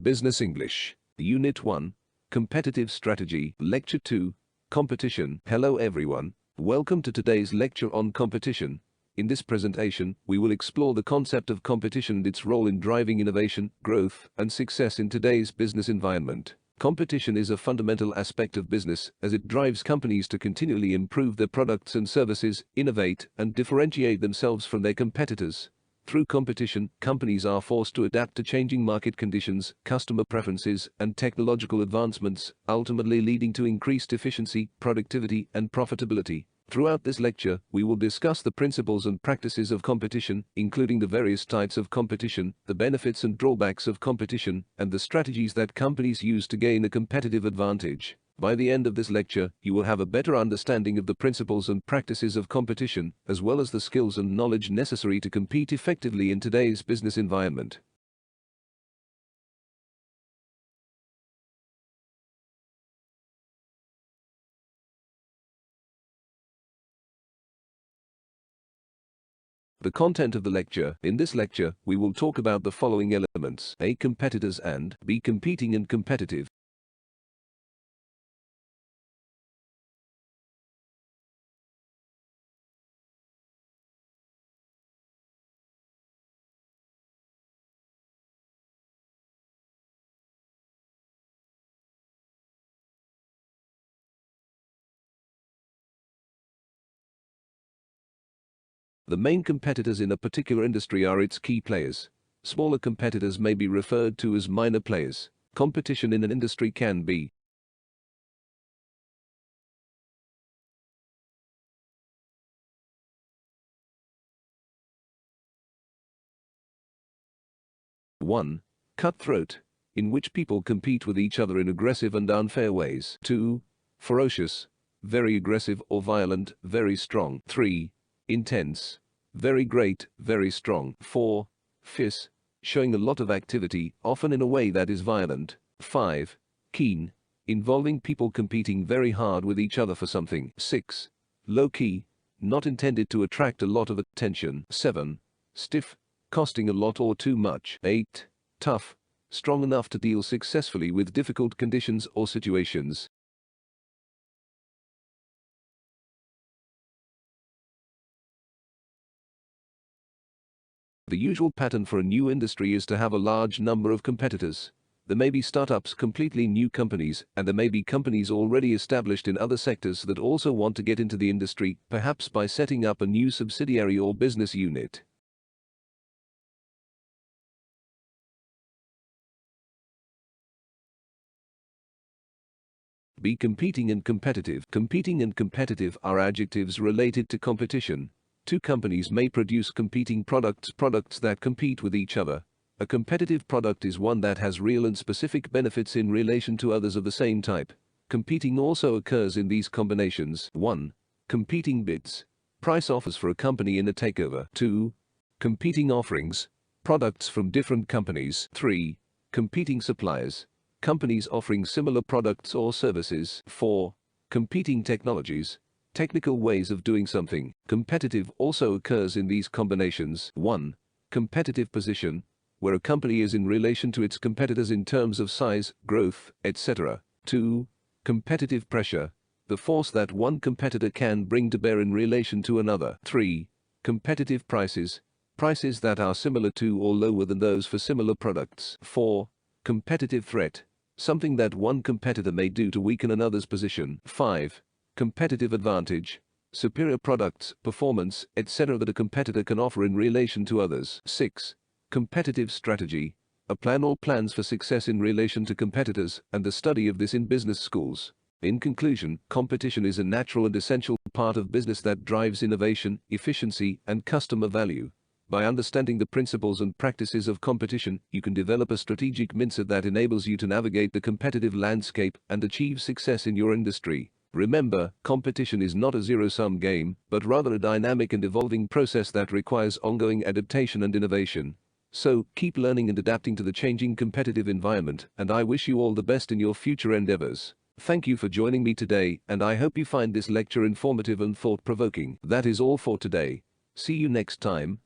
Business English. Unit 1. Competitive Strategy. Lecture 2. Competition. Hello everyone. Welcome to today's lecture on competition. In this presentation, we will explore the concept of competition and its role in driving innovation, growth, and success in today's business environment. Competition is a fundamental aspect of business as it drives companies to continually improve their products and services, innovate, and differentiate themselves from their competitors. Through competition, companies are forced to adapt to changing market conditions, customer preferences, and technological advancements, ultimately leading to increased efficiency, productivity, and profitability. Throughout this lecture, we will discuss the principles and practices of competition, including the various types of competition, the benefits and drawbacks of competition, and the strategies that companies use to gain a competitive advantage. By the end of this lecture, you will have a better understanding of the principles and practices of competition, as well as the skills and knowledge necessary to compete effectively in today's business environment. The content of the lecture. In this lecture, we will talk about the following elements: A. Competitors and B. Competing and competitive. The main competitors in a particular industry are its key players. Smaller competitors may be referred to as minor players. Competition in an industry can be (1) Cutthroat, in which people compete with each other in aggressive and unfair ways. 2. Ferocious, very aggressive or violent, very strong. 3. Intense, very great, very strong. 4. Fierce, showing a lot of activity, often in a way that is violent. 5. Keen, involving people competing very hard with each other for something. 6. Low-key, not intended to attract a lot of attention. 7. Stiff, costing a lot or too much. 8. Tough, strong enough to deal successfully with difficult conditions or situations. The usual pattern for a new industry is to have a large number of competitors. There may be startups, completely new companies, and there may be companies already established in other sectors that also want to get into the industry, perhaps by setting up a new subsidiary or business unit. Be competing and competitive. Competing and competitive are adjectives related to competition. Two companies may produce competing products that compete with each other. A competitive product is one that has real and specific benefits in relation to others of the same type. Competing also occurs in these combinations. 1. Competing bids. Price offers for a company in a takeover. 2. Competing offerings. Products from different companies. 3. Competing suppliers. Companies offering similar products or services. 4. Competing technologies. Technical ways of doing something. Competitive also occurs in these combinations. 1. Competitive position, where a company is in relation to its competitors in terms of size, growth, etc. 2. Competitive pressure, the force that one competitor can bring to bear in relation to another. 3. Competitive prices, prices that are similar to or lower than those for similar products. 4. Competitive threat, something that one competitor may do to weaken another's position. 5. Competitive advantage, superior products, performance, etc. that a competitor can offer in relation to others. 6. Competitive strategy, a plan or plans for success in relation to competitors, and the study of this in business schools. In conclusion, competition is a natural and essential part of business that drives innovation, efficiency, and customer value. By understanding the principles and practices of competition, you can develop a strategic mindset that enables you to navigate the competitive landscape and achieve success in your industry. Remember, competition is not a zero-sum game, but rather a dynamic and evolving process that requires ongoing adaptation and innovation. So, keep learning and adapting to the changing competitive environment, and I wish you all the best in your future endeavors. Thank you for joining me today, and I hope you find this lecture informative and thought-provoking. That is all for today. See you next time.